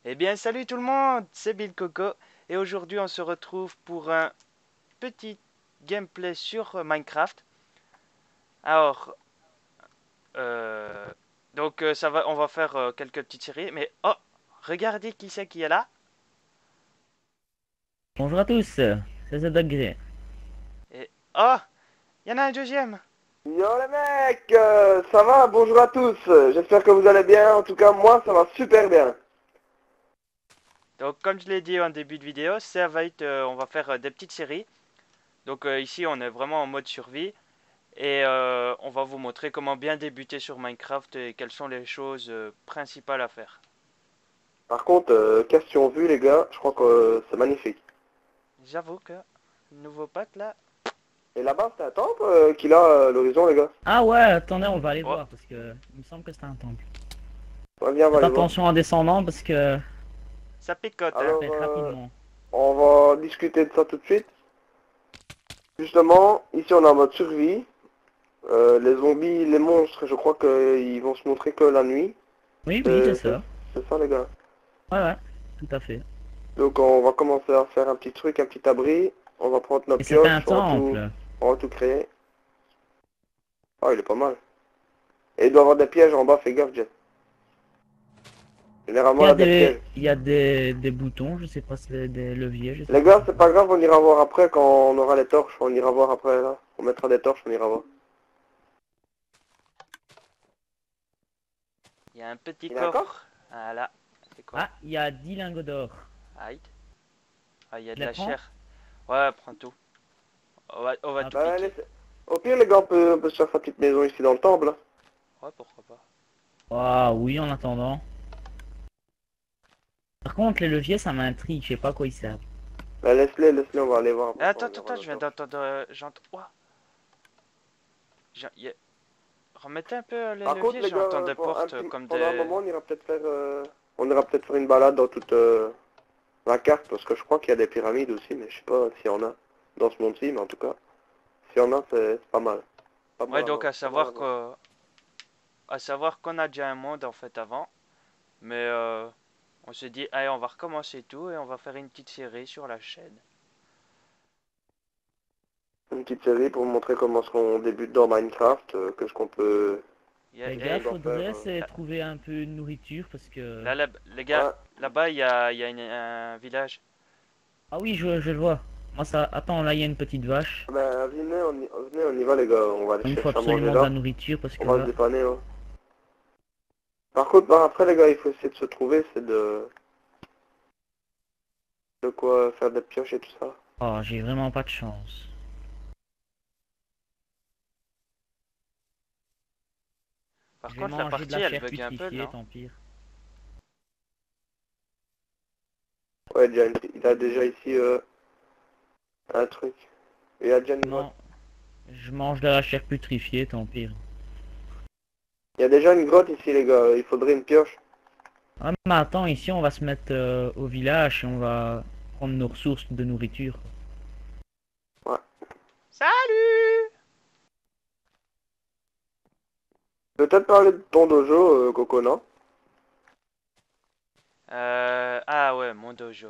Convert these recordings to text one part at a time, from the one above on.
Eh bien, salut tout le monde, c'est Bill Coco et aujourd'hui on se retrouve pour un petit gameplay sur Minecraft. Alors, euh, ça va, on va faire quelques petites séries, mais oh, regardez qui c'est qui est là. Bonjour à tous, c'est Degré. Et oh, il y en a un deuxième. Yo les mecs, ça va? Bonjour à tous. J'espère que vous allez bien. En tout cas, moi, ça va super bien. Donc comme je l'ai dit en début de vidéo, ça va être, on va faire des petites séries. Donc ici on est vraiment en mode survie et on va vous montrer comment bien débuter sur Minecraft et quelles sont les choses principales à faire. Par contre, question vue, les gars, je crois que c'est magnifique. J'avoue que le nouveau pack là. Et là-bas, c'est un temple qu'il a l'horizon, les gars. Ah ouais, attendez, on va aller Oh, voir parce que il me semble que c'est un temple. Ouais, viens, on va Faites aller voir. attention en descendant parce que ça picote, ça hein. Alors, fait rapidement. on va discuter de ça tout de suite. Justement, ici, on est en mode survie. Les zombies, les monstres, je crois qu'ils vont se montrer que la nuit. Oui, oui, c'est C'est c'est- ça. c'est ça, les gars. Ouais, ouais, tout à fait. Donc, on va commencer à faire un petit truc, un petit abri. On va prendre nos Et c'est un pioches, temple. on va tout créer. Ah, il est pas mal. Et il doit y avoir des pièges en bas, fais gaffe, Jet. Généralement, il y a des pièges. Il y a des boutons, je sais pas si c'est des leviers, je sais Les pas. gars, c'est pas grave, on ira voir après quand on aura les torches. On ira voir après, là. On mettra des torches, on ira voir. Il y a un petit Il y a un coffre? coffre. Voilà. C'est quoi? Ah, il y a 10 lingots d'or. Aïe. Ah, il y a Je de les la prends? chair. Ouais, prends tout. On va Hop. tout Bah, piquer. au pire, les gars, on peut se faire sa petite maison ici dans le temple, hein. Ouais, pourquoi pas. Ah oui, en attendant. Par contre, les leviers, ça m'intrigue, je sais pas à quoi ils servent. Bah, laisse-les, on va aller voir après quand Attends, on attends, aura attends, nos je viens torches. d'entendre. J'entends. Ouah. Remettez un peu les Par contre, leviers, les gars, j'entends des portes comme pendant un des. moment, on ira peut-être faire une balade dans toute la carte, parce que je crois qu'il y a des pyramides aussi, mais je sais pas s'il y en a dans ce monde-ci, mais en tout cas, s'il y en a, c'est pas mal. Pas Ouais, mal à donc voir. Pas mal à voir. à savoir qu'on a déjà un monde en fait avant. Mais on s'est dit, allez, on va recommencer tout et on va faire une petite série sur la chaîne. Une petite série pour vous montrer comment est-ce qu'on débute dans Minecraft, qu'est-ce qu'on peut, Les qu'est-ce qu'on gars, doit faire. faudrait c'est là, trouver un peu de nourriture parce que... les gars, Ouais, là-bas, il y a un village. Ah oui, je le vois. Moi ça... Attends, là il y a une petite vache. ben venez, on y va les gars, on va aller Il me faut chercher à manger absolument de la là, nourriture parce on que va se là... dépanner. Hein. Par contre, après les gars, il faut essayer de se trouver, c'est de quoi faire des pioches et tout ça. Oh, j'ai vraiment pas de chance. Par Je vais contre, la manger de partie, la elle chair bug un peu, putréfiée, non? tant pire. Ouais, il a déjà ici un truc. Il y a déjà une grotte. Non, je mange de la chair putréfiée, tant pire. Il y a déjà une grotte ici les gars, il faudrait une pioche. Ah mais attends, ici on va se mettre au village et on va prendre nos ressources de nourriture. Ouais. Salut! Peut-être parler de ton dojo, Coco, non? Ah ouais, mon dojo.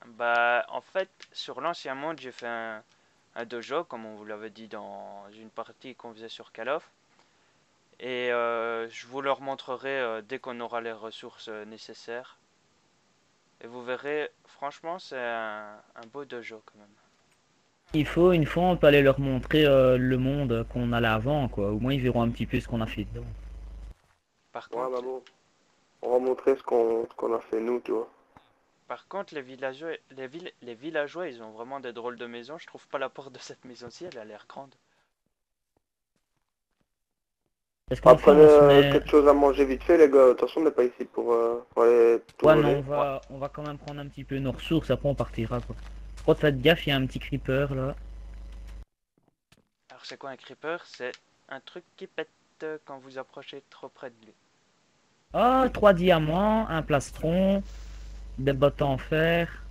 Bah, en fait, sur l'ancien monde, j'ai fait un dojo, comme on vous l'avait dit dans une partie qu'on faisait sur Call of. Et je vous le remontrerai dès qu'on aura les ressources nécessaires. Et vous verrez, franchement, c'est un beau dojo quand même. Une fois on peut aller leur montrer le monde qu'on allait avant, quoi. Au moins ils verront un petit peu ce qu'on a fait dedans. Par Ouais, contre, bah bon. On va montrer ce qu'on a fait nous, tu vois. les villageois, les villageois, ils ont vraiment des drôles de maisons. Je trouve pas la porte de cette maison-ci, elle a l'air grande. Est-ce qu'on fait? Après, On se met... quelque chose à manger vite fait, les gars. Attention, on n'est pas ici pour aller tout Ouais mais voler. Ouais. on va quand même prendre un petit peu nos ressources, après on partira, quoi. Trop faites gaffe, il y a un petit creeper là. Alors c'est quoi un creeper? C'est un truc qui pète quand vous approchez trop près de lui. Oh, 3 diamants, un plastron, des bottes en fer.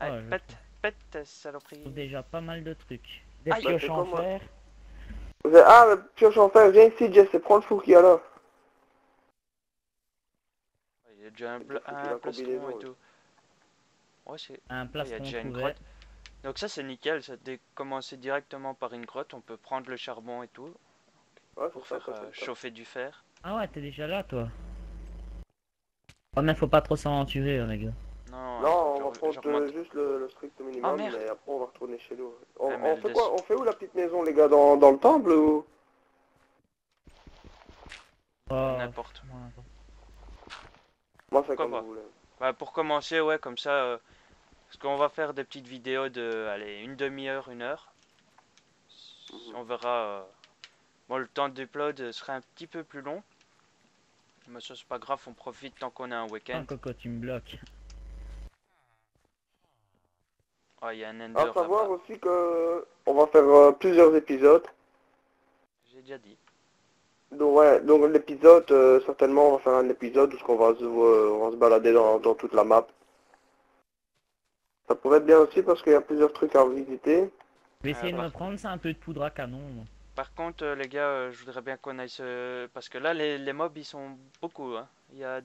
Allez, Oh, pète, je trouve saloperie. déjà pas mal de trucs. Des Aïe! Bah, pioches c'est en quoi, moi? fer. Ah, mais pioche en fer, viens ici, Jess, et prends le four qu'il y a là. y a déjà Et t'as foutu un la plastron combinaison, et là. tout. Ouais, c'est... Un Il y a plastron déjà une couvert. grotte. Donc ça c'est nickel, ça commencer directement par une grotte, on peut prendre le charbon et tout Ouais, pour c'est ça, faire ça c'est le top. chauffer du fer. Ah ouais, t'es déjà là, toi. Oh, mais faut pas trop s'aventurer, les gars. Non, attends, Non, on va je prendre remonte. juste le strict Oh minimum, merde! mais après on va retourner chez nous. Ah, mais On elle fait quoi? descend. On fait où la petite maison, les gars? Dans le temple ou? Oh, N'importe. Moi, c'est Pourquoi comme pas? vous voulez. Bah, pour commencer, ouais, comme ça, parce qu'on va faire des petites vidéos de, allez, une demi-heure, une heure. On verra. Bon, le temps d'upload sera un petit peu plus long. Mais ça, c'est pas grave, on profite tant qu'on a un week-end. Ah, Coco, tu me bloques. Oh, il y a un À ender savoir là-bas. aussi que on va faire plusieurs épisodes. J'ai déjà dit. Donc ouais, donc l'épisode, certainement on va faire un épisode où on va se balader dans toute la map. Ça pourrait être bien aussi parce qu'il y a plusieurs trucs à visiter. Je vais essayer de Par, me prendre ça un peu de poudre à canon. Moi. par contre, les gars, je voudrais bien qu'on aille se... Parce que là, les mobs, ils sont beaucoup. Hein. Il y a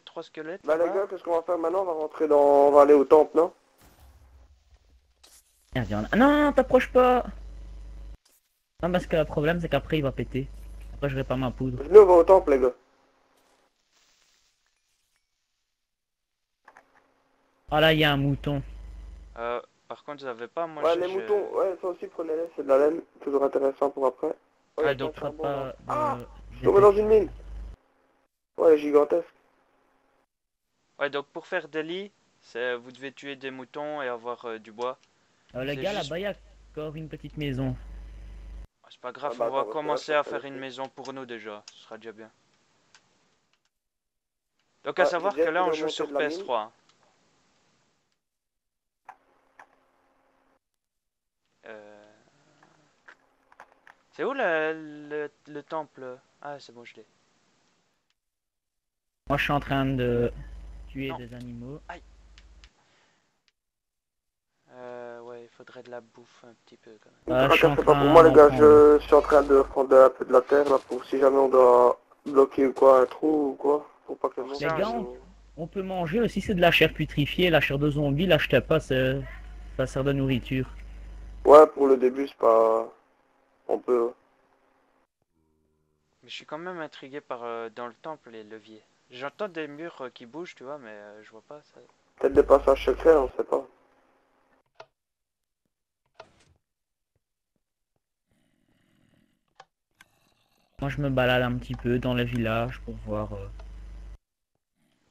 trois squelettes Bah les là-bas. gars, qu'est-ce qu'on va faire maintenant? On va aller au temple, non? Merde, il y en a... Ah, non, non, t'approches pas. Non, parce que le problème, c'est qu'après, il va péter. Après, j'aurai pas ma poudre. Venez, on va au temple, les gars. Ah là, il y a un mouton. Par contre, vous avez pas Ouais, mangé. les moutons, ouais, ça aussi, prenez-les, c'est de la laine, toujours intéressant pour après. Ouais, Ah, y a donc, plein de charbon, là. Pas Ah, de... je suis tombé dans une mine. Ouais, gigantesque. Ouais, donc pour faire des lits, vous devez tuer des moutons et avoir du bois. Les C'est gars, juste... là-bas, il y a encore une petite maison. C'est pas grave, Ah bah on va attends, parce que là, commencer ça à fait faire le une truc. maison pour nous déjà. Ce sera déjà bien. Donc à Ouais, j'ai savoir déjà que là, essayé de on joue remonter sur de la mine. PS3. Hein. Euh, C'est où le temple? Ah, c'est bon, je l'ai. Moi, je suis en train de tuer Non. des animaux. Ouais, il faudrait de la bouffe un petit peu quand même. Ne Ah, je suis en tracassez pas pour train moi, les d'en gars, prendre. je suis en train de prendre un peu de la terre, là, pour si jamais on doit bloquer ou quoi, un trou ou quoi, pour pas que le Pour monstre Les ça, gars, nous... on peut manger aussi, c'est de la chair putrifiée. La chair de zombie, l'achetez pas, ça sert de nourriture. Ouais, pour le début, c'est pas... On peut... mais je suis quand même intrigué par dans le temple les leviers. J'entends des murs qui bougent, tu vois, mais je vois pas ça. Peut-être des passages secrets, on sait pas. Moi, je me balade un petit peu dans le village pour voir.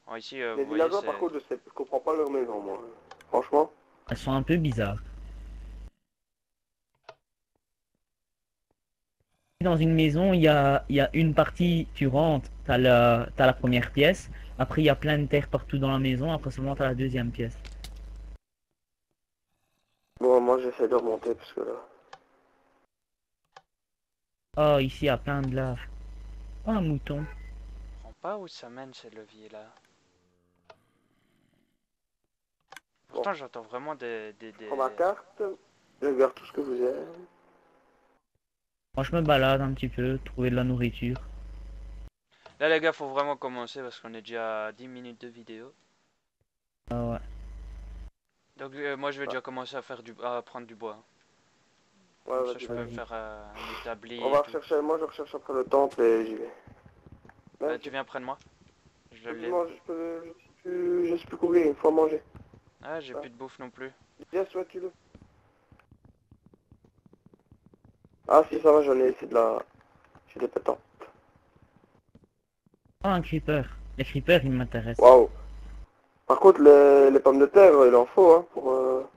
Bon, ici, Les vous voyez, villageois, par c'est... contre, je comprends pas leur maison, moi. Franchement. Elles sont un peu bizarres. Dans une maison, il y a une partie, tu rentres, t'as la première pièce. Après, il y a plein de terre partout dans la maison. Après seulement, t'as la deuxième pièce. Bon, moi, j'essaie de remonter, parce que là... Oh, ici, il y a plein de lave. Oh, un mouton. Je comprends pas où ça mène ces leviers là. Pourtant, j'entends vraiment Je prends ma carte, je regarde tout ce que vous avez. Moi, je me balade un petit peu, trouver de la nourriture. Là, les gars, faut vraiment commencer parce qu'on est déjà à 10 minutes de vidéo. Ah ouais. Donc, moi, je vais déjà commencer à à prendre du bois. Ouais, Comme ça, vas-y, je peux me vas-y. faire un établi On et va tout. rechercher, moi, je recherche après le temple et j'y vais. Tu viens près de moi? Je le lève. Moi, je sais plus courir, il faut manger. Ah, j'ai plus de bouffe non plus. Yes, ouais, tu le. Ah, si, ça va, j'en ai, c'est de la... J'ai des pétants. Oh, un creeper. Les creepers, ils m'intéressent. Waouh. Par contre, les pommes de terre, il en faut, hein, pour...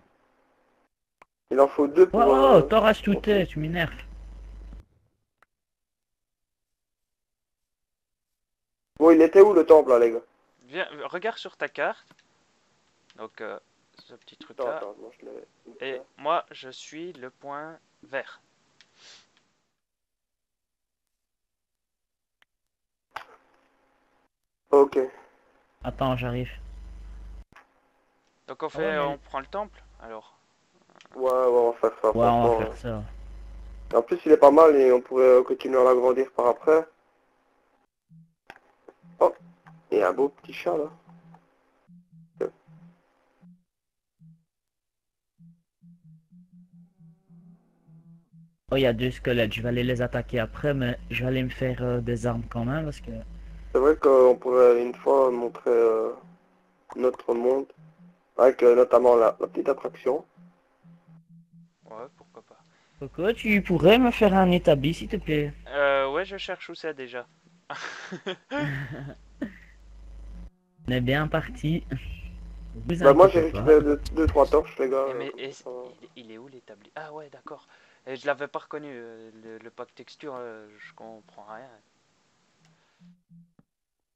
Il en faut deux pour... Oh, t'auras tout ok. est, tu m'énerves. Bon, il était où, le temple, là, les gars? Viens, regarde sur ta carte. Donc, ce petit truc là. Attends, moi, je l'ai... Et moi, je suis le point vert. Ok. Attends, j'arrive. Donc, on Ah ouais, mais- on prend le temple alors. Ouais, on va faire ça, Ouais, on franchement. va faire ça. En plus, il est pas mal et on pourrait continuer à l'agrandir par après. Oh, Et un beau petit chat là. Oh, il y a 2 squelettes, je vais aller les attaquer après, mais je vais aller me faire des armes quand même parce que... C'est vrai qu'on pourrait une fois montrer notre monde, avec notamment la petite attraction. Ouais, pourquoi pas. Coco, tu pourrais me faire un établi s'il te plaît? Ouais, je cherche où c'est déjà. On est bien parti. Vous Bah moi inquiétez j'ai pas. récupéré deux trois torches les gars, Mais comme ça, ça va. il est où l'établi? Ah ouais, d'accord. Et je l'avais pas reconnu, le pack texture, je comprends rien.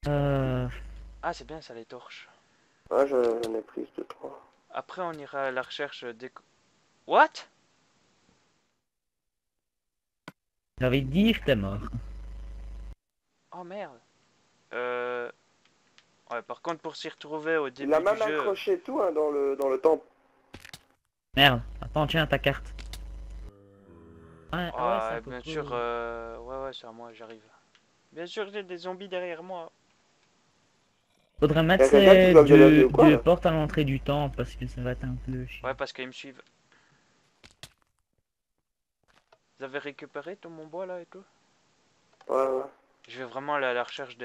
Euh... Ah, c'est bien ça, les torches. Ouais, j'en ai pris deux trois. Après, on ira à la recherche des... What? J'avais dit que t'es mort. Oh merde. Euh... Ouais, par contre, pour s'y retrouver au Il a début du même jeu... accroché tout hein, dans le temple. Merde, attends, tiens ta carte. Ah, ah ouais, ça, bien Coco. sûr, ouais, c'est à moi, j'arrive. Bien sûr, j'ai des zombies derrière moi. Faudrait Y mettre a quelqu'un qui ces bloque de la vie ou quoi deux là? portes à l'entrée du temple parce que ça va être un peu chiant. Ouais, parce qu'ils me suivent. Vous avez récupéré tout mon bois là et tout? Ouais, ouais. Je vais vraiment aller à la recherche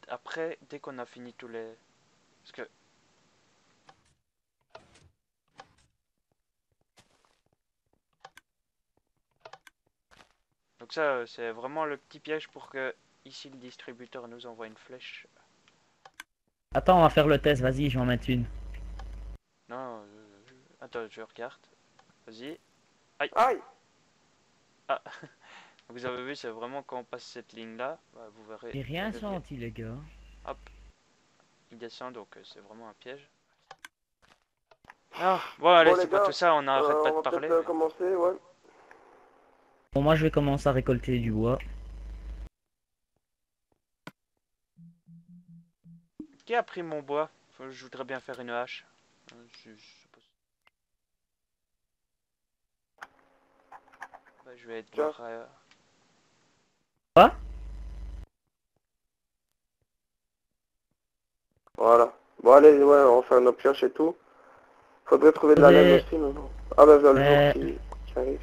après, dès qu'on a fini tous les... Parce que... Donc ça, c'est vraiment le petit piège pour que, ici, le distributeur nous envoie une flèche. Attends, on va faire le test, vas-y, je vais en mettre une. Non, attends, je regarde. Vas-y. Aïe. Aïe! Ah, vous avez vu, c'est vraiment quand on passe cette ligne-là, bah, vous verrez, J'ai ça rien devient... senti, les gars. Hop, il descend, donc c'est vraiment un piège. Ah, bon, allez, Bon c'est les pas tout gars, ça, on n'arrête pas on de va peut-être parler, mais... commencer, ouais. Bon, moi je vais commencer à récolter du bois. Qui a pris mon bois? Je voudrais bien faire une hache. Je sais pas. Bah, je vais Tiens, devoir... Quoi? voilà. Bon allez, ouais, on va faire nos pioches et tout. Faudrait trouver de la laine Faudrait... aussi, mais bon. Ah bah voilà le jour euh, qui arrive.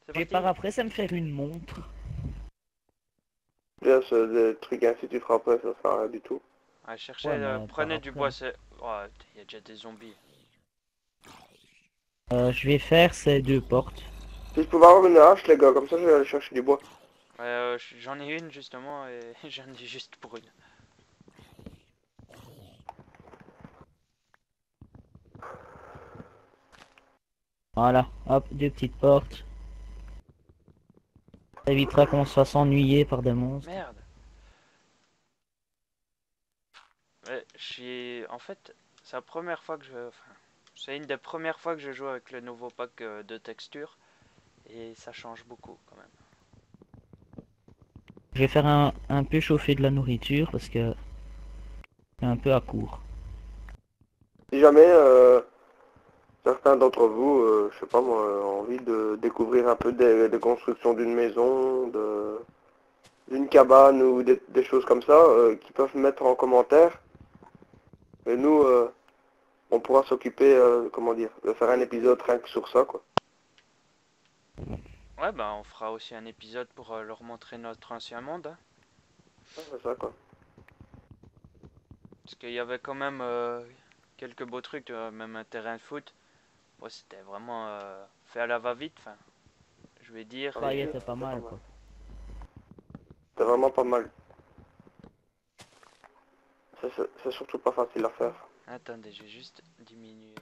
C'est Je vais par parti. après, ça me faire une montre. Déjà, ce des trucs ainsi tu feras après, ça sert à rien du tout. Ouais, cherchez, Ouais, mais par prenez du après. bois, c'est... Oh, il y a déjà des zombies. Je vais faire ces 2 portes. Si je pouvais avoir une hache les gars, comme ça je vais aller chercher du bois. Ouais, j'en ai une justement et j'en ai juste pour une. Voilà, hop, 2 petites portes. Ça évitera qu'on se fasse ennuyer par des monstres. Merde. Ouais, en fait, c'est la première fois que je... Enfin, c'est une des premières fois que je joue avec le nouveau pack de textures. Et ça change beaucoup quand même. Je vais faire un peu chauffer de la nourriture parce que c'est un peu à court. Si jamais certains d'entre vous, je sais pas moi, ont envie de découvrir un peu des constructions d'une maison, d'une cabane ou des choses comme ça, qui peuvent mettre en commentaire. Et nous, on pourra s'occuper, comment dire, de faire un épisode rien que sur ça, quoi. Ouais, bah on fera aussi un épisode pour leur montrer notre ancien monde. Hein. Ouais, c'est ça, quoi. Parce qu'il y avait quand même quelques beaux trucs, même un terrain de foot. Bon, c'était vraiment fait à la va-vite, enfin, je vais dire. Ça y Et... est, c'est pas mal quoi. C'est vraiment pas mal. C'est surtout pas facile à faire. Attendez, je vais juste diminuer.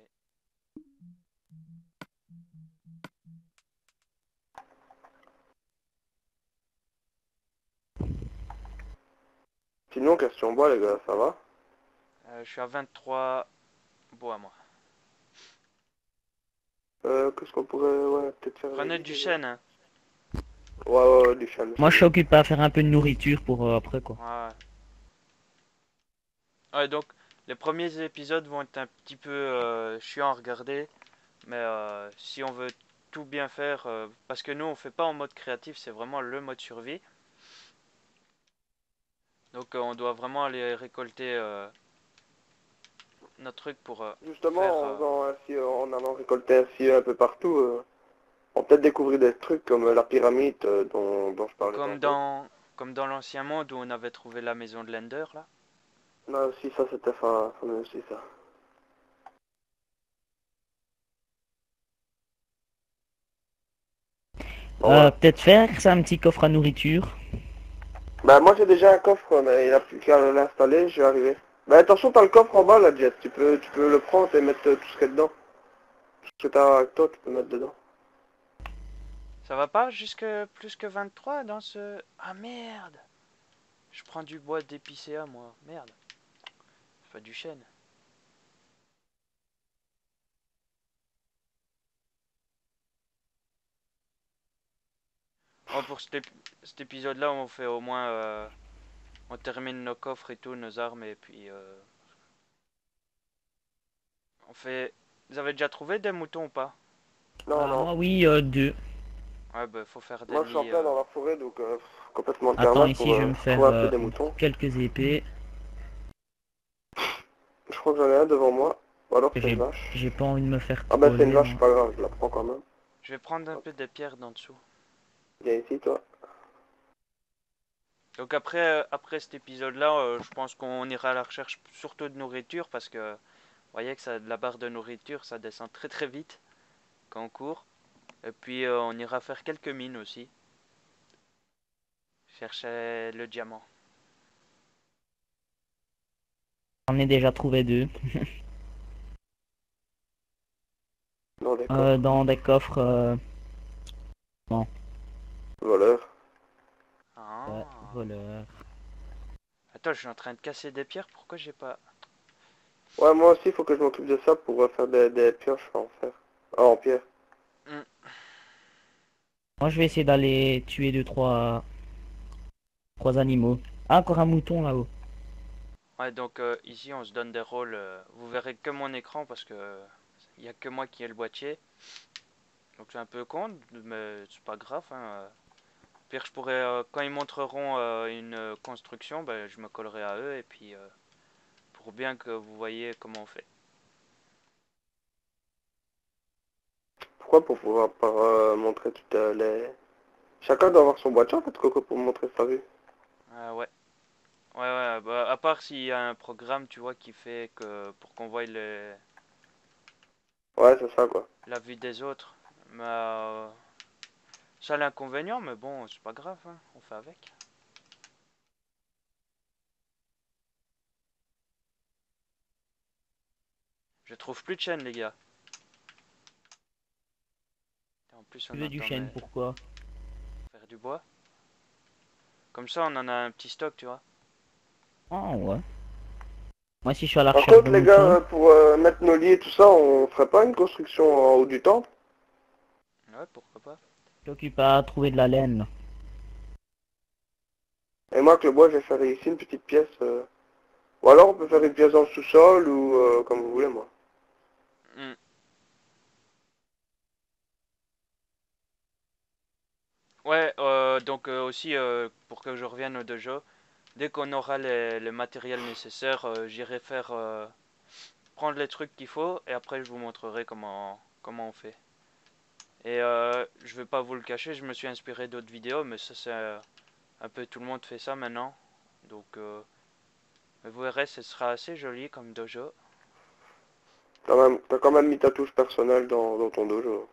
Sinon, question bois, les gars, ça va? Je suis à 23 bois, moi. Qu'est-ce qu'on pourrait, ouais, peut-être faire Prenez avec du les gars. chêne, hein. Ouais, du chêne. Moi je suis occupé à faire un peu de nourriture pour après quoi. Ouais. Ouais, donc les premiers épisodes vont être un petit peu chiants à regarder, mais si on veut tout bien faire parce que nous on fait pas en mode créatif, c'est vraiment le mode survie. Donc on doit vraiment aller récolter notre truc pour faire. Justement, en faisant ainsi, en allant récolter ainsi un peu partout, on peut peut-être découvrir des trucs comme la pyramide dont je parlais Comme tantôt. dans l'ancien monde où on avait trouvé la maison de l'Ender là. Là aussi, ça c'était fameux aussi ça. Bon, voilà. Peut-être faire ça un petit coffre à nourriture. Bah moi j'ai déjà un coffre, mais il a plus qu'à l'installer, je vais arriver. Bah attention, t'as le coffre en bas là, Jet. Tu peux le prendre et mettre tout ce qu'il y a dedans. Tout ce que t'as avec toi, tu peux mettre dedans. Ça va pas jusque plus que 23 dans ce. Ah merde! Je prends du bois d'épicéa moi. Merde. C'est pas du chêne. Bon, pour cet épisode-là, on fait au moins. On termine nos coffres et tout, nos armes, et puis. On fait. Vous avez déjà trouvé des moutons ou pas? Non, non. Moi, oui, 2. Ouais, bah, faut faire des Moi je suis en lits. plein dans la forêt, donc complètement de Attends, carnage pour ici, je vais me faire trouver un peu des moutons. quelques épées. Je crois que j'en ai un devant moi. Ou alors c'est une J'ai vache. j'ai pas envie de me faire Ah bah c'est une troller, vache, hein. c'est pas grave, je la prends quand même. Je vais prendre un peu des pierres d'en dessous. Viens ici toi. Donc après cet épisode-là, je pense qu'on ira à la recherche surtout de nourriture parce que vous voyez que ça, la barre de nourriture, ça descend très très vite quand on court. Et puis on ira faire quelques mines aussi. Chercher le diamant. J'en ai déjà trouvé 2. Dans les coffres. Dans des coffres. Bon, Voleur. Ah. voleurs. Attends, je suis en train de casser des pierres. Pourquoi j'ai pas... Ouais, moi aussi il faut que je m'occupe de ça pour faire des pioches en fer. Ah, en pierre. Moi, je vais essayer d'aller tuer 3 animaux. Ah, encore un mouton là-haut. Ouais, donc ici on se donne des rôles. Vous verrez que mon écran parce que il y a que moi qui ai le boîtier. Donc c'est un peu con, mais c'est pas grave. Hein. Pire, je pourrais, quand ils montreront une construction, ben, je me collerai à eux et puis pour bien que vous voyez comment on fait. Pourquoi? Pour pouvoir montrer toutes les... Chacun doit avoir son boîtier en fait, Coco, pour montrer sa vue. Ah ouais. Ouais, ouais, bah, à part s'il y a un programme, tu vois, qui fait que pour qu'on voie Ouais, c'est ça quoi. la vue des autres. Mais ça a l'inconvénient, mais bon, c'est pas grave, hein, on fait avec. Je trouve plus de chaîne, les gars. En plus, Tu on veux du entend chêne, pourquoi? faire du bois. Comme ça, on en a un petit stock, tu vois. Ah, ouais. Moi, si je suis à la Par recherche contre de les gars, moutons, pour mettre nos lits et tout ça, on ferait pas une construction en haut du temple? Ouais, pourquoi pas. je t'occupe à trouver de la laine. Et moi avec le bois, je vais faire ici une petite pièce. Ou alors on peut faire une pièce dans le sous-sol ou comme vous voulez moi. Hmm. Ouais, donc aussi, pour que je revienne au dojo, dès qu'on aura les matériels nécessaires, j'irai faire prendre les trucs qu'il faut et après je vous montrerai comment on fait. Et je vais pas vous le cacher, je me suis inspiré d'autres vidéos, mais ça c'est un peu tout le monde fait ça maintenant. Donc vous verrez, ce sera assez joli comme dojo. T'as quand même mis ta touche personnelle dans ton dojo.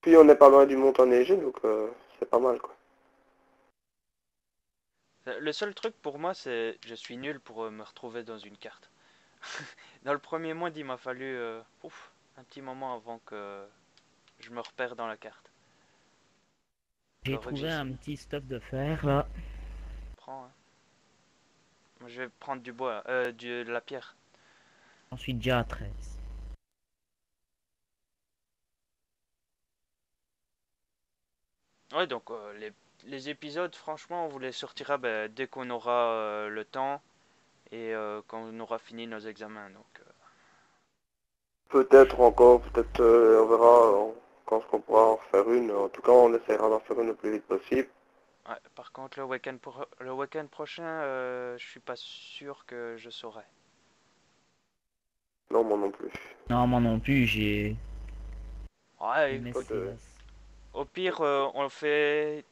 Puis on n'est pas loin du mont enneigé, donc c'est pas mal quoi. Le seul truc pour moi, c'est je suis nul pour me retrouver dans une carte. Dans le premier monde, il m'a fallu un petit moment avant que je me repère dans la carte. J'ai Faudrait que trouvé j'y un petit stuff de fer là. prends. Hein. Moi, je vais prendre du bois, de la pierre. J'en suis déjà à 13. Ouais, donc les épisodes, franchement, on vous les sortira dès qu'on aura le temps et quand on aura fini nos examens. Donc, Peut-être encore, peut-être on verra quand on pourra en faire une. En tout cas, on essaiera d'en faire une le plus vite possible. Ouais, par contre, le week-end prochain, je suis pas sûr que je saurai. Non, moi non plus. Non, moi non plus, j'ai Ouais, mes Toi, séances. au pire, on le fait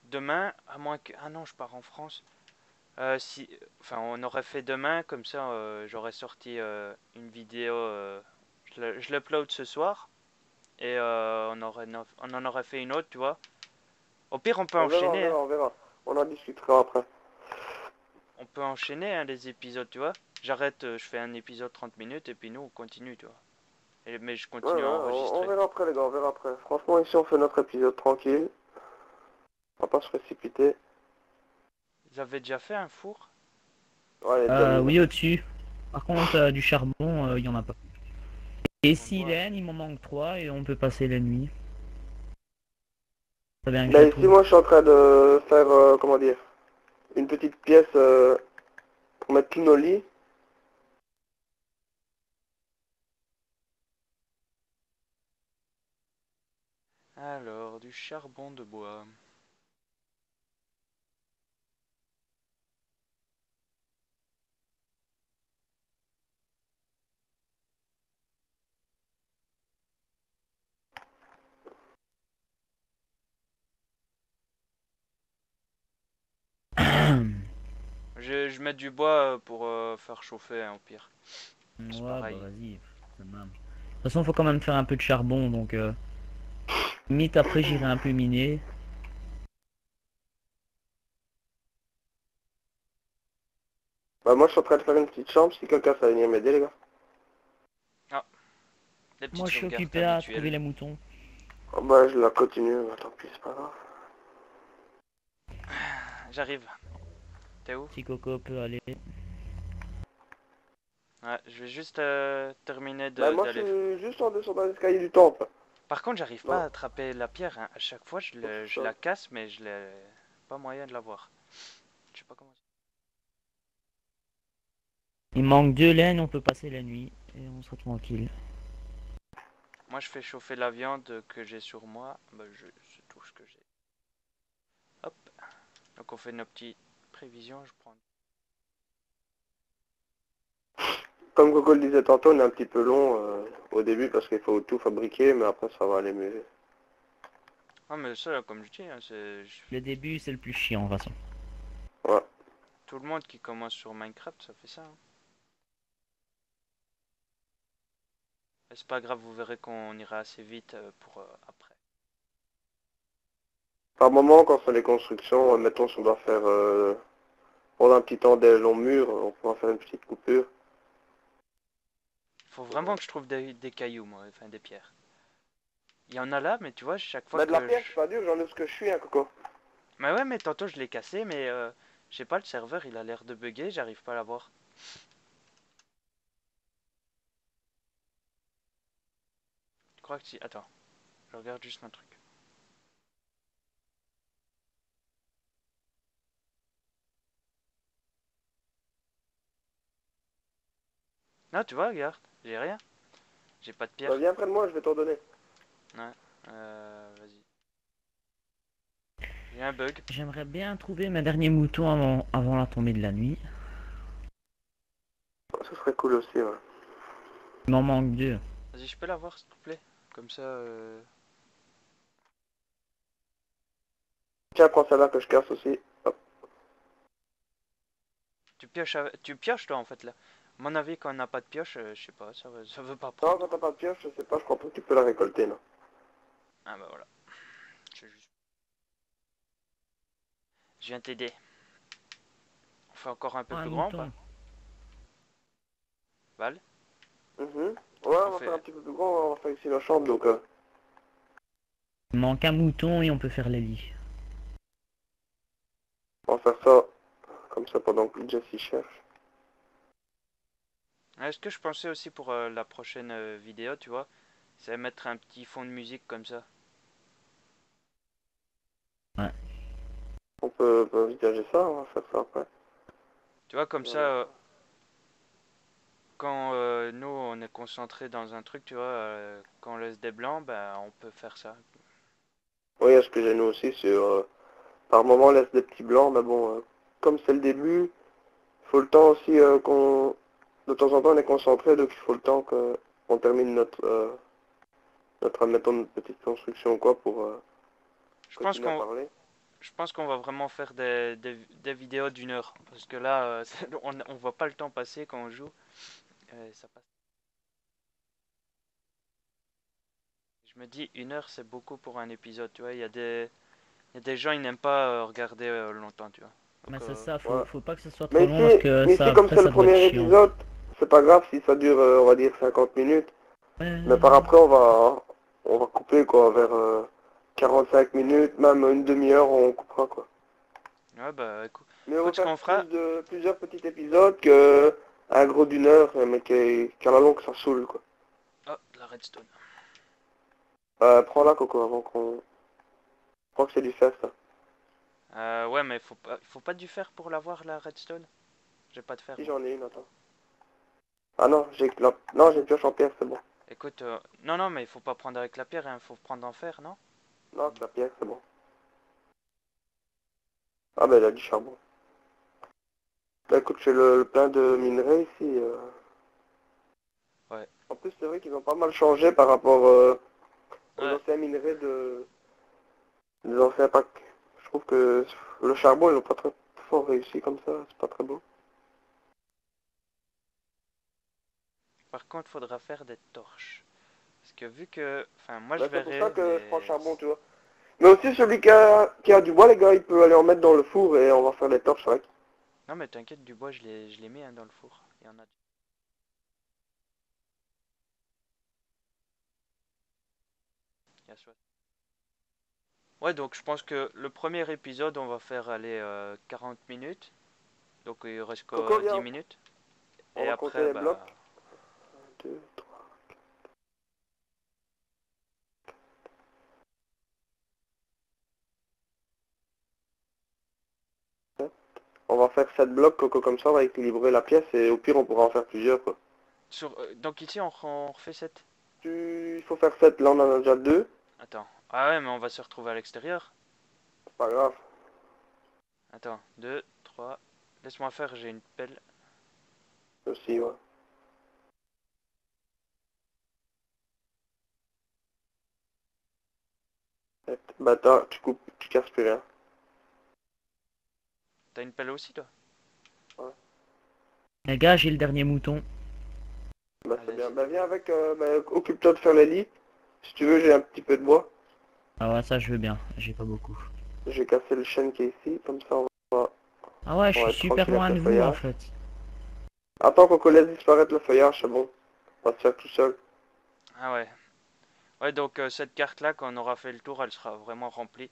demain, à moins que... Ah non, je pars en France. Si... Enfin, on aurait fait demain, comme ça, j'aurais sorti une vidéo. Je l'upload ce soir, et on en aurait fait une autre, tu vois. Au pire, on peut on verra, on enchaîner, hein. verra, on verra. On en discutera après. On peut enchaîner hein, les épisodes, tu vois. J'arrête, je fais un épisode 30 minutes, et puis nous, on continue, tu vois. Mais je Ouais, ouais, continue à on enregistrer. verra après les gars, on verra après. Franchement, ici on fait notre épisode tranquille. On va pas se précipiter. Vous avez déjà fait un four? Ouais, elle est déjà mise. Oui, au-dessus. Par contre, du charbon, il y en a pas. Et On 6 doit. laines, il m'en manque 3 et on peut passer la nuit. C'est bien que je Là les ici, trouve. moi je suis en train de faire, comment dire, une petite pièce pour mettre tous nos lits. Alors, du charbon de bois. Je mets du bois pour faire chauffer, hein, au pire. C'est Ouais, bah pareil. vas-y. Ça va. De toute façon, faut quand même faire un peu de charbon, donc limite après j'irai un peu miner. Bah moi je suis en train de faire une petite chambre si quelqu'un ça va venir m'aider les gars. Ah, des Moi, petites je suis sauvegardes occupé à trouver habituelles. les moutons. Oh, bah je la continue, bah, tant pis c'est pas grave. J'arrive. T'es où? Si Coco peut aller. Ouais, je vais juste terminer Bah moi je d'aller. suis juste en dessous dans l'escalier du temple. Par contre, j'arrive pas Non, à attraper la pierre, hein. À chaque fois, je la casse, mais je l'ai pas moyen de l'avoir. Je sais pas comment. Il manque 2 laines, on peut passer la nuit et on sera tranquille. Moi, je fais chauffer la viande que j'ai sur moi. Bah, c'est tout ce que j'ai. Hop. Donc, on fait nos petites prévisions. Je prends. comme Coco le disait tantôt, on est un petit peu long au début parce qu'il faut tout fabriquer, mais après ça va aller mieux. Ah, mais ça, comme je dis, hein, Le début, c'est le plus chiant, de toute façon. Ouais. tout le monde qui commence sur Minecraft, ça fait ça, hein. Mais c'est pas grave, vous verrez qu'on ira assez vite pour après. Par moment, quand on fait les constructions, mettons si on doit faire pendant un petit temps des longs murs, on pourra faire une petite coupure. Faut vraiment que je trouve des cailloux, moi, enfin des pierres. Il y en a là, mais tu vois, chaque fois Bah de la que pierre, je... c'est pas dur, j'en ai ce que je suis, hein, Coco. Mais ouais, mais tantôt je l'ai cassé, mais je sais pas, le serveur il a l'air de bugger, j'arrive pas à l'avoir. Je crois que si. Attends, je regarde juste un truc. Non, tu vois, regarde, j'ai rien. J'ai pas de Bah pierre. viens près de moi, je vais t'en donner. Ouais, vas-y. J'ai un bug. J'aimerais bien trouver mes derniers moutons avant la tombée de la nuit. Ce serait cool aussi, ouais. Il m'en manque 2. Vas-y, je peux l'avoir, s'il te plaît. Comme ça, Tiens, prends celle-là que je casse aussi. Hop. tu pioches toi en fait là. À mon avis, quand on n'a pas de pioche, je sais pas, ça veut pas Non, prendre. quand t'as pas de pioche, je sais pas, je crois pas que tu peux la récolter, non. Ah bah voilà. Je viens t'aider. On fait encore un peu Un plus grand ou pas? mouton. Val? Ouais, on On va faire un fait. petit peu plus grand, on va faire ici la chambre, donc Il manque un mouton et on peut faire les lits. on va faire ça comme ça pendant que Jesse cherche. Est-ce que je pensais aussi pour la prochaine vidéo, tu vois, c'est mettre un petit fond de musique comme ça. Ouais. On peut envisager ça, on va faire ça après. Tu vois, comme ça, Voilà. quand nous on est concentré dans un truc, tu vois, quand on laisse des blancs, ben on peut faire ça. Oui, ce que j'ai nous aussi, c'est par moment on laisse des petits blancs, mais bon, comme c'est le début, il faut le temps aussi qu'on... De temps en temps on est concentré, donc il faut le temps qu'on termine mettons, notre petite construction ou quoi pour Je pense continuer à qu'on parler. je pense qu'on va vraiment faire des vidéos d'1 heure. Parce que là, on voit pas le temps passer quand on joue. Ça passe. Je me dis, 1 heure, c'est beaucoup pour un épisode, tu vois. Il y a des gens, ils n'aiment pas regarder longtemps, tu vois. Mais Donc, c'est ça, Ouais. faut pas que ce soit trop Mais long parce ici, que mais ça ici comme après c'est le ça doit être premier chiant. épisode, c'est pas grave si ça dure, on va dire, 50 minutes. Mais par Ouais. après, on va couper, quoi, vers 45 minutes, même une demi-heure, on coupera, quoi. ouais, bah écoute, Mais on va écoute ce faire qu'on fera. plusieurs petits épisodes que un gros d'1 heure, mais qu'à la longue, ça saoule, quoi. Oh, la redstone. Prends-la, Coco, avant qu'on... Je crois que c'est du fer, ça. Ouais, mais faut pas du fer pour l'avoir, la redstone. J'ai pas de fer, Si moi. j'en ai une, attends. Ah non, non, j'ai une pioche en pierre, c'est bon. Écoute, non, non, mais il faut pas prendre avec la pierre, hein. Faut prendre en fer, non? Non, c'est la pierre, c'est bon. Ah ben, il a du charbon. Bah écoute, j'ai le plein de minerais ici. Ouais. En plus, c'est vrai qu'ils ont pas mal changé par rapport aux Ouais. anciens minerais des anciens packs. Je trouve que le charbon, ils ont pas très fort réussi comme ça, c'est pas très beau. Par contre, faudra faire des torches. Parce que vu que... Enfin, moi je Bah, c'est pour ça verrais, que je prends le mais... charbon, tu vois. Mais aussi, celui qui a du bois, les gars, il peut aller en mettre dans le four et on va faire les torches avec. Non, mais t'inquiète, du bois, je l'ai mis hein, dans le four. Il y en a. Il y a soit- Ouais, donc je pense que le premier épisode, on va faire aller 40 minutes. Donc il reste Coco, que 10 viens, minutes. on Et va compter après, les bah... blocs. 1, 2, 3, 4. On va faire 7 blocs, Coco, comme ça, on va équilibrer la pièce et au pire, on pourra en faire plusieurs, quoi. Donc ici, on refait 7. Il faut faire 7, là on en a déjà 2. Attends. Ah ouais, mais on va se retrouver à l'extérieur. C'est pas grave. Attends, 2, 3. Laisse-moi faire, j'ai une pelle. Aussi, ouais. Bah attends, tu coupes, tu casses plus rien. T'as une pelle aussi, toi? Ouais. Les gars, j'ai le dernier mouton. Bah c'est bien. Vas-y. Bah viens avec, bah, occupe-toi de faire les lits. Si tu veux, j'ai un petit peu de bois. Ah ouais, ça je veux bien, j'ai pas beaucoup. J'ai cassé le chêne qui est ici, comme ça Ah ouais, je on va suis être super tranquille avec loin le de vous en feuillage. fait. Attends qu'on laisse disparaître le feuillage, c'est bon. On va se faire tout seul. Ah ouais. Ouais, donc cette carte-là, quand on aura fait le tour, elle sera vraiment remplie.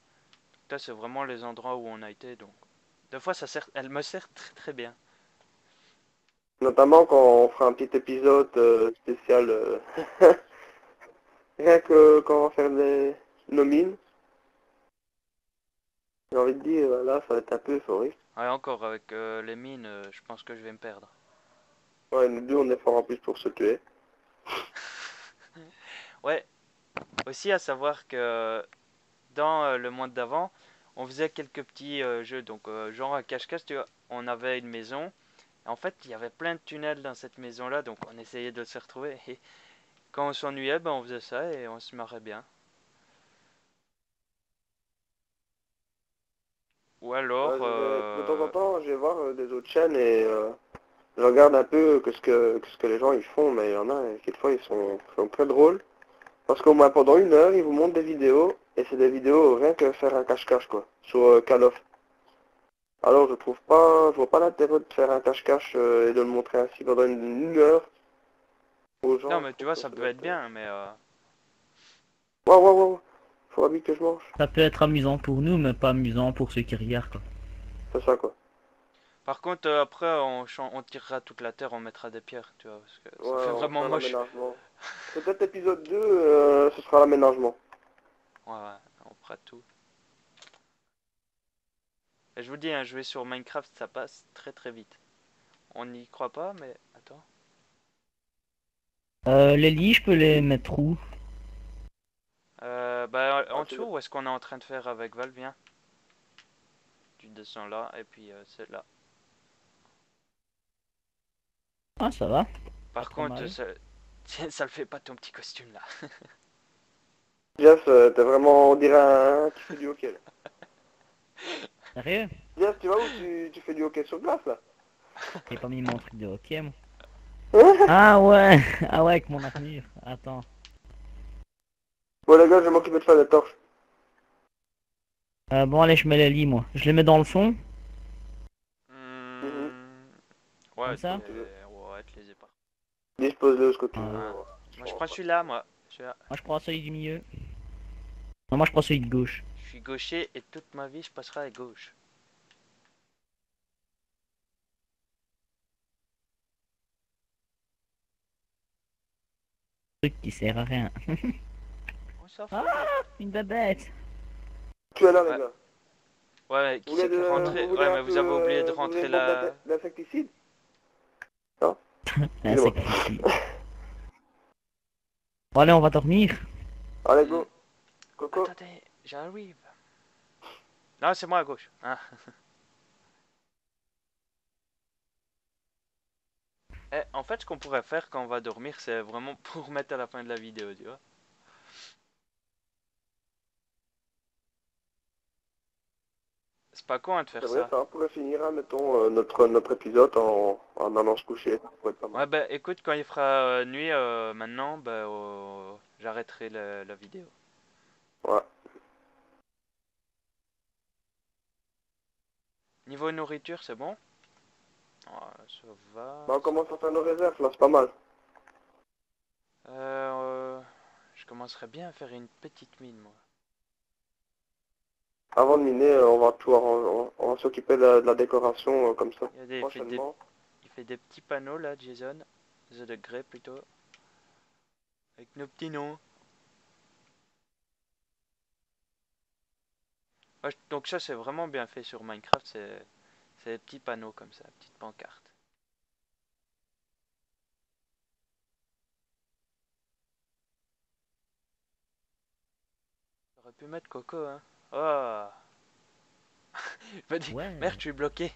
Là, c'est vraiment les endroits où on a été, donc... Des fois, elle me sert très très bien. Notamment quand on fera un petit épisode spécial. Rien que quand on va faire nos mines. J'ai envie de dire, là, ça va être un peu euphorique. Ouais, encore, avec les mines, je pense que je vais me perdre. Ouais, nous deux, on est fort en plus pour se tuer. Ouais, aussi à savoir que dans le monde d'avant, on faisait quelques petits jeux, donc genre à cache-cache, tu vois, on avait une maison, et en fait, il y avait plein de tunnels dans cette maison-là, donc on essayait de se retrouver, et quand on s'ennuyait, ben on faisait ça, et on se marrait bien. Ou Ouais, alors, de temps en temps, je vais voir des autres chaînes et je regarde un peu que ce que les gens ils font, mais il y en a, quelquefois, sont très drôles. Parce qu'au moins pendant 1 heure, ils vous montrent des vidéos, et c'est des vidéos rien que faire un cache-cache, quoi, sur Call of. Alors je vois pas l'intérêt de faire un cache-cache et de le montrer ainsi pendant 1 heure aux non, gens, je mais tu trouve vois, que ça ça peut doit être être... bien, mais Waouh, waouh, waouh, faut vite que je mange. Ça peut être amusant pour nous, mais pas amusant pour ceux qui regardent quoi. C'est ça, quoi. par contre, après, on tirera toute la terre, on mettra des pierres, tu vois, parce que Ouais, ça fait on va vraiment faire moche. l'aménagement. Peut-être épisode 2, ce sera l'aménagement. Ouais, ouais, on fera tout. Et je vous dis, hein, jouer sur Minecraft, ça passe très très vite. On n'y croit pas, mais attends. Les lits, je peux les mettre où? Bah, Ah, en dessous, où est-ce qu'on est en train de faire avec Val? Viens. Tu descends là, et puis c'est là. Ah, ça va. Pas Par trop contre, mal. ça, ça le fait pas ton petit costume là. Jess, t'es vraiment, on dirait tu fais du hockey là. Sérieux? Jess, tu vas où tu fais du hockey sur glace là? J'ai pas mis mon truc de hockey, moi. Hein? Ah ouais, ah ouais, avec mon armure. Attends. Bon les gars, je vais m'occuper de faire les torches. Bon, allez, je mets les lits, moi. Je les mets dans le fond, Mhm. Ouais, comme ça. ouais, te les ai pas. Dispose-le ce que tu veux. Ouais. Ouais. Moi, je prends celui-là, moi. Celui-là. Moi, je prends celui du milieu. Non, moi, je prends celui de gauche. Je suis gaucher et toute ma vie, je passerai à gauche. Truc qui sert à rien. On s'en fout. Ah, une bébête. Tu es là les Ouais. gars. Ouais, Vous qui voulez, c'est qui est rentré? vous voulez Ouais, un mais vous peu, avez oublié de vous voulez rentrer une bombe là. d'insecticide? Excusez-moi. Insecticide. Bon, allez, on va dormir. Allez Hmm. go. Coco. Attendez, j'arrive. Non, c'est moi à gauche. Ah. En fait, ce qu'on pourrait faire quand on va dormir, c'est vraiment pour mettre à la fin de la vidéo, tu vois. C'est pas con hein, de faire C'est vrai, ça. ça pourrait finir, hein, mettons, notre épisode en allant se coucher. Ça pourrait être pas mal. Ouais, bah écoute, quand il fera nuit maintenant, bah j'arrêterai la vidéo. Ouais. Niveau nourriture, c'est bon? Ouais, ça va. Bah, on commence à faire nos réserves, là, c'est pas mal. Je commencerai bien à faire une petite mine, moi. Avant de miner, on va tout, on va s'occuper de la décoration comme ça. Prochainement. Il fait des petits panneaux là, Jason. The degrés plutôt. Avec nos petits noms. Ouais, donc ça c'est vraiment bien fait sur Minecraft, c'est des petits panneaux comme ça, petites pancartes. J'aurais pu mettre Coco, hein. Oh. Il m'a dit, Ouais. merde, je suis bloqué.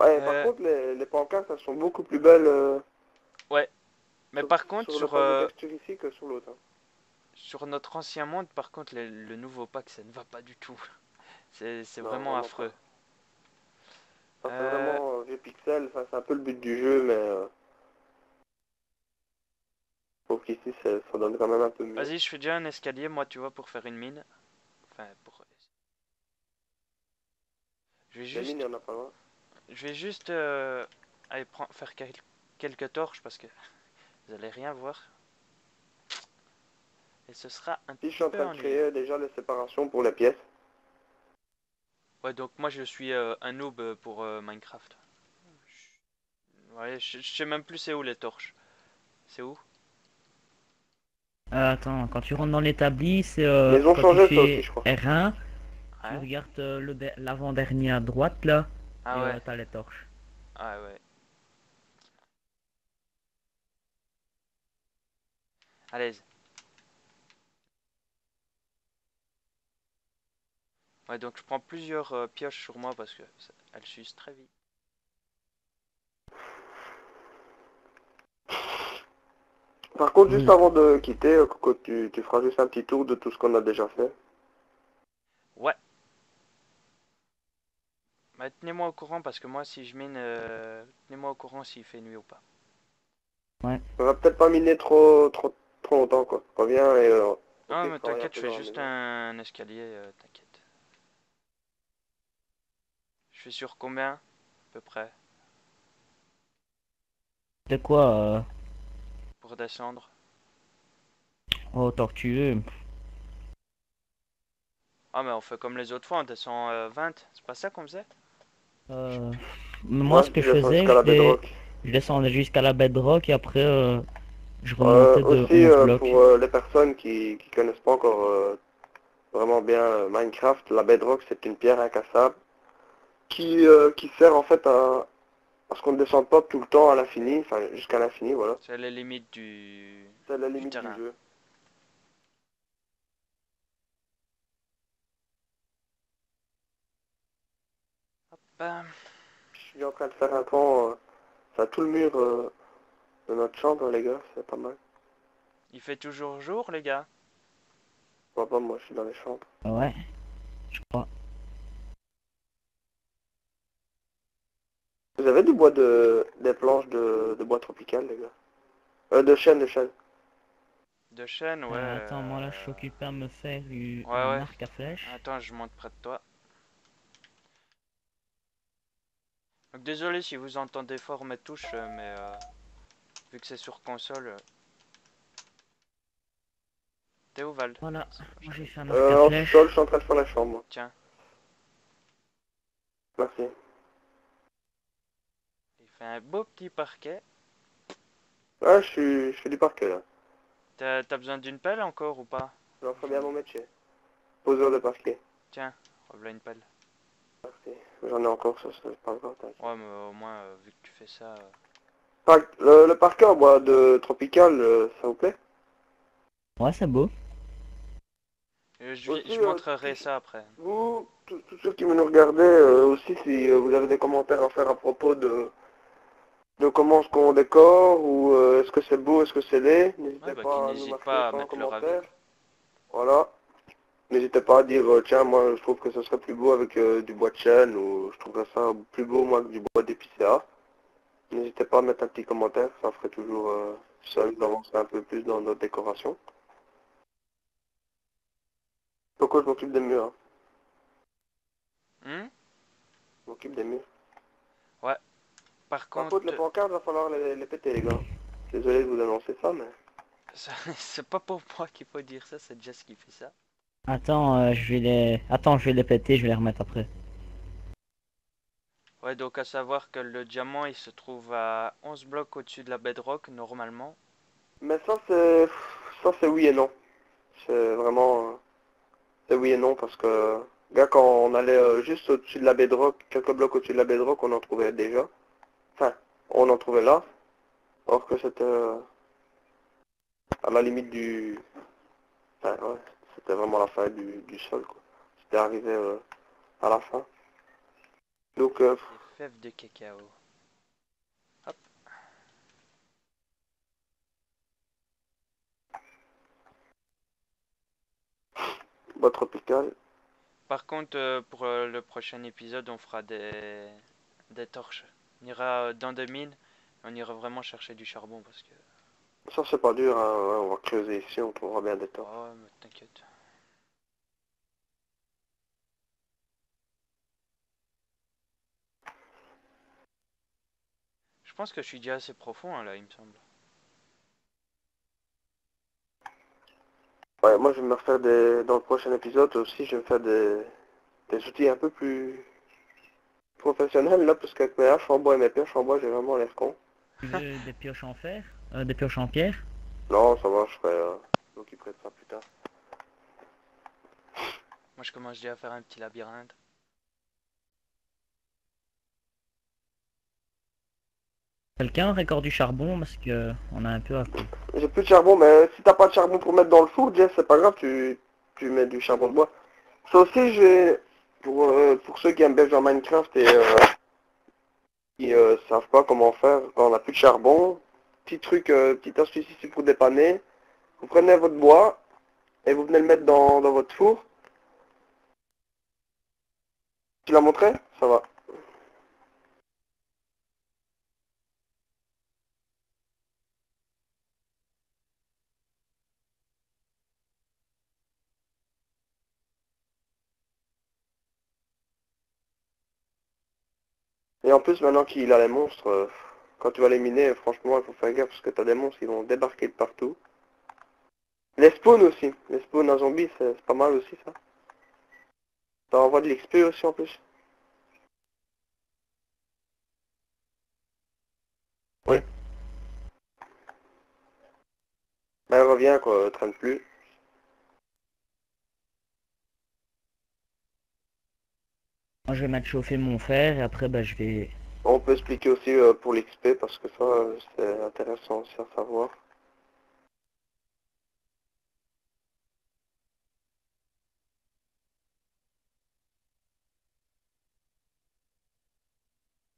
Ouais, par contre, les pancartes, elles sont beaucoup plus belles Ouais, mais par contre, sur le pack de texture ici que sur l'autre. Hein. sur notre ancien monde, par contre, le nouveau pack, ça ne va pas du tout. C'est Non, vraiment vraiment affreux. pas. Ça, c'est vraiment vieux pixel, ça, c'est un peu le but du jeu, mais je trouve qu'ici, ça donne quand même un peu mieux. Vas-y, je fais déjà un escalier, moi, tu vois, pour faire une mine. Enfin, pour... Je vais Les mines, il juste... y en a pas loin. Je vais juste aller faire quelques torches parce que vous allez rien voir. Et ce sera un Ici, je petit suis en peu train de ennuyeux. créer déjà les séparations pour les pièces. Ouais, donc moi je suis un noob pour Minecraft. Ouais, je sais même plus c'est où les torches. C'est où? Attends, quand tu rentres dans l'établi, c'est Mais ils ont quand tu changé ça aussi, fais je crois. R1, tu Ouais. regardes l'avant-dernier à droite là, Ah et ouais. t'as les torches. Ah ouais. Allez. Ouais, donc je prends plusieurs pioches sur moi parce que elles s'usent très vite. Par contre, juste Hmm. avant de quitter, Coco, tu feras juste un petit tour de tout ce qu'on a déjà fait. Ouais. Bah, tenez-moi au courant parce que moi si je mine, tenez-moi au courant s'il fait nuit ou pas. Ouais. On va peut-être pas miner trop longtemps, quoi. Reviens et Ah ok, mais travaille un t'inquiète, je peu fais dans la juste maison. un escalier, t'inquiète. Je suis sur combien à peu près De quoi pour descendre? Oh, tortueux. Ah mais on fait comme les autres fois, on descend 20, c'est pas ça qu'on faisait? Je sais Euh, plus. Moi, Ouais, ce que je je descends faisais, jusqu'à la bedrock. je descendais jusqu'à la bedrock et après, je remontais de Aussi, 11 blocs. pour les personnes qui connaissent pas encore vraiment bien Minecraft, la bedrock, c'est une pierre incassable qui sert en fait Parce qu'on ne descend pas tout le temps à l'infini, enfin jusqu'à l'infini, voilà. C'est les limites du, C'est la du limite du terrain. jeu. Ben, Je suis en train de faire un pan, enfin tout le mur de notre chambre, les gars, c'est pas mal. il fait toujours jour, les gars. Moi, pas moi, je suis dans les chambres. Ouais, je crois. Vous avez du bois des planches de bois tropical, les gars? De chêne, de chêne. De chêne, ouais. Attends, moi là, je suis occupé à me faire Ouais, un ouais. arc à flèche. Attends, je monte près de toi. Donc, désolé si vous entendez fort mes touches, mais vu que c'est sur console. T'es où, Val? Voilà, C'est bon, je moi j'ai t'avais fait dit. un arc à En flèche. sol, je suis en train de faire la chambre, moi. Tiens, Merci. il fait un beau petit parquet. Ah, je fais du parquet, là. T'as besoin d'une pelle encore ou pas? J'en ferai bien mon métier. Poseur de parquet. Tiens, voilà une pelle. Merci. J'en ai encore, ça, c'est pas grave, t'inquiète. Ouais, mais au moins, vu que tu fais ça. Le parquet en bois de tropical, ça vous plaît? Ouais, c'est beau. Aussi, Je montrerai ça après. vous, tous ceux qui nous regardez, aussi, si vous avez des commentaires à faire à propos de comment est-ce qu'on décore, ou est-ce que c'est beau, est-ce que c'est laid, Ouais, n'hésitez bah, qui pas à nous n'hésite marquer pas à ça en mettre leur avis. commentaire. Voilà. N'hésitez pas à dire, tiens, moi, je trouve que ce serait plus beau avec du bois de chêne, ou je trouverais ça plus beau, moi, que du bois d'épicéa. N'hésitez pas à mettre un petit commentaire, ça ferait toujours, ça nous avancerait un peu plus dans notre décoration. Pourquoi je m'occupe des murs, hein. Hmm. Je m'occupe des murs. Ouais. Par Par contre, contre, les pancartes, va falloir les péter, les gars. Désolé de vous annoncer ça, mais... c'est pas pour moi qu'il faut dire ça, c'est Jess qui fait ça. Attends, je vais les péter, je vais les remettre après. Ouais, donc à savoir que le diamant, il se trouve à 11 blocs au-dessus de la bedrock, normalement. Mais ça, c'est oui et non. C'est vraiment... c'est oui et non, parce que... Gars, quand on allait juste au-dessus de la bedrock, quelques blocs au-dessus de la bedrock, on en trouvait déjà. Enfin, on en trouvait là. Or que c'était à la limite du... Enfin, ouais, c'était vraiment la fin du sol, quoi. C'était arrivé à la fin. Donc, Des fèves de cacao. Hop. bois tropical. Par contre, pour le prochain épisode, on fera des torches. On ira dans des mines, on ira vraiment chercher du charbon parce que... Ça, c'est pas dur, hein. Ouais, on va creuser ici, on trouvera bien des torches. Oh, mais t'inquiète. Je pense que je suis déjà assez profond hein, là, il me semble. Ouais, moi, je vais me refaire dans le prochain épisode aussi, je vais me faire des outils un peu plus professionnels, là, parce qu'avec mes haches en bois et mes pioches en bois, j'ai vraiment l'air con. Tu veux des pioches en fer? Des pioches en pierre? Non, ça va, je m'occuperai de ça plus tard. Moi, je commence déjà à faire un petit labyrinthe. Quelqu'un récord du charbon parce que on a un peu à coup. J'ai plus de charbon, mais si t'as pas de charbon pour mettre dans le four, Jess, c'est pas grave, tu mets du charbon de bois. Ça aussi, pour ceux qui aiment bien jouer à Minecraft et qui savent pas comment faire quand on a plus de charbon, petit truc, petite astuce ici pour dépanner. Vous prenez votre bois et vous venez le mettre dans votre four. Tu l'as montré? Ça va. Et en plus, maintenant qu'il a les monstres, quand tu vas les miner, franchement, il faut faire gaffe parce que t'as des monstres qui vont débarquer de partout. Les spawns aussi. Les spawns à zombies, c'est pas mal aussi, ça. Ça envoie de l'XP aussi, en plus. Oui. Ben, reviens, quoi, traîne plus. Moi je vais mettre chauffer mon fer et après bah je vais... On peut expliquer aussi pour l'XP parce que ça c'est intéressant aussi à savoir.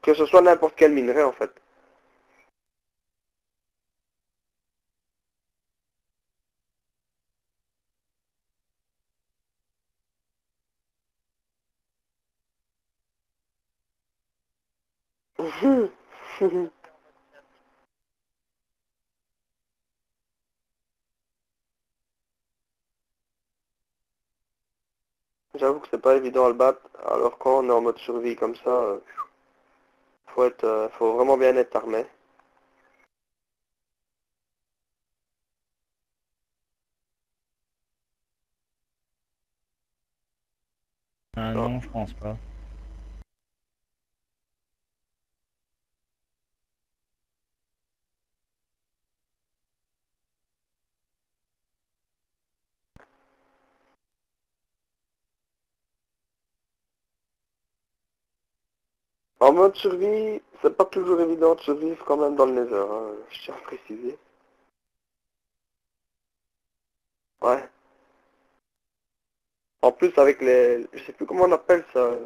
Que ce soit n'importe quel minerai en fait. J'avoue que c'est pas évident à le battre, alors quand on est en mode survie comme ça, faut vraiment bien être armé. Ah Ah. non, je pense pas. En mode survie, c'est pas toujours évident de survivre quand même dans le Nether, hein, je tiens à préciser. Ouais. En plus avec je sais plus comment on appelle ça,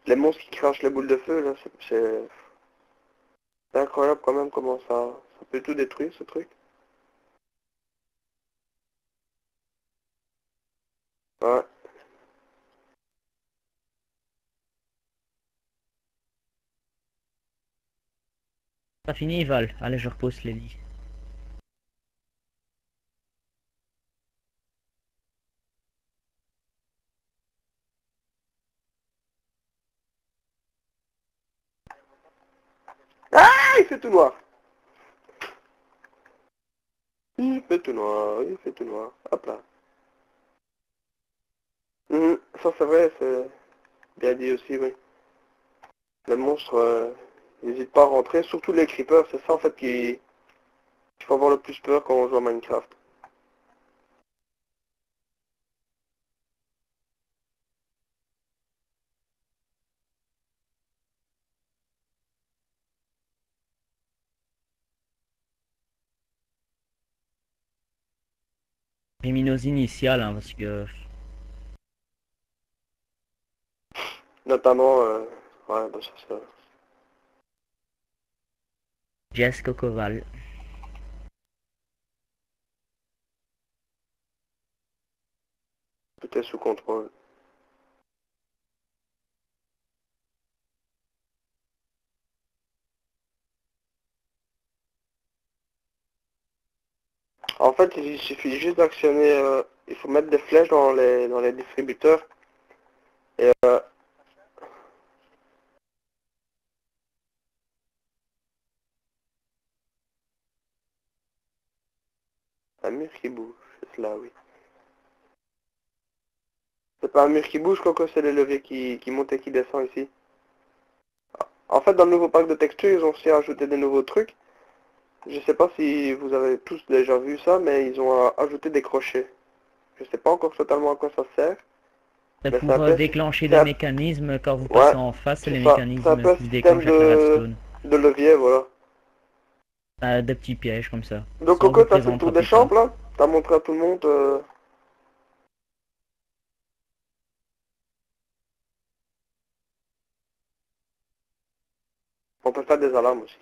les monstres qui crachent les boules de feu là, c'est incroyable quand même comment ça peut tout détruire ce truc. Ouais. T'as fini, Val? Allez, je repose les lits. Ah, il fait tout noir. Il fait tout noir, il fait tout noir. Hop là. Ça c'est vrai, c'est bien dit aussi, oui. Les monstres, n'hésitent pas à rentrer, surtout les creepers, c'est ça en fait qu'il faut avoir le plus peur quand on joue à Minecraft. Réminos initial, hein, parce que Notamment, ouais, bah ça, Jess Cocoval. tout est sous contrôle. En fait, il suffit juste d'actionner, il faut mettre des flèches dans les distributeurs. Et un mur qui bouge, c'est là, oui. C'est pas un mur qui bouge, Coco, c'est les leviers qui montent et qui descendent ici. En fait, dans le nouveau pack de textures, ils ont aussi ajouté des nouveaux trucs. Je sais pas si vous avez tous déjà vu ça, mais ils ont ajouté des crochets. Je sais pas encore totalement à quoi ça sert. C'est Mais c'est pour un peu, déclencher c'est des un- mécanismes quand vous ouais, passez en face, c'est c'est les ça. C'est un mécanismes peu un qui se système déclenchent avec la redstone. de levier, voilà. Des petits pièges comme ça. Donc Ça, on vous Coco, t'as fait le présentera tour des plus tard. champs là? T'as montré à tout le monde On peut faire des alarmes aussi.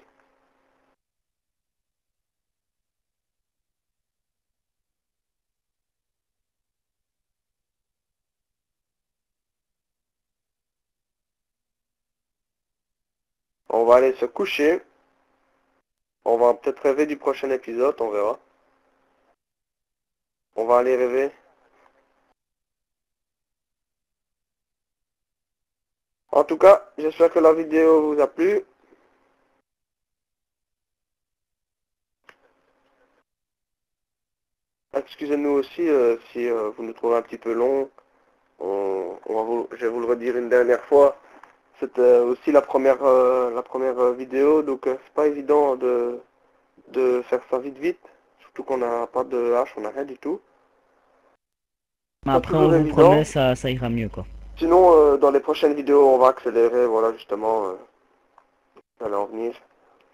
On va aller se coucher. On va peut-être rêver du prochain épisode, on verra. On va aller rêver. En tout cas, j'espère que la vidéo vous a plu. Excusez-nous aussi si vous nous trouvez un petit peu long. Je vais vous le redire une dernière fois. C'était aussi la première vidéo, donc c'est pas évident de faire ça vite vite. Surtout qu'on n'a pas de hache, on n'a rien du tout. Mais Pas après, on toujours vous promet, évident. ça ira mieux, quoi. Sinon, dans les prochaines vidéos, on va accélérer, voilà, justement. J'allais en venir.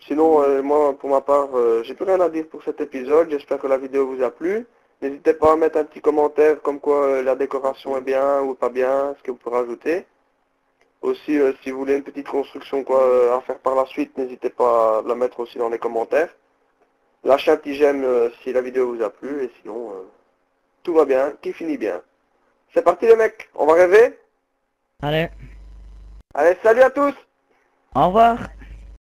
Sinon, moi, pour ma part, j'ai plus rien à dire pour cet épisode. J'espère que la vidéo vous a plu. N'hésitez pas à mettre un petit commentaire comme quoi la décoration est bien ou pas bien, ce que vous pouvez rajouter. Aussi, si vous voulez une petite construction quoi à faire par la suite, n'hésitez pas à la mettre aussi dans les commentaires. Lâchez un petit j'aime si la vidéo vous a plu et sinon, tout va bien, qui finit bien. C'est parti les mecs, on va rêver? Allez, Allez, salut à tous! au revoir.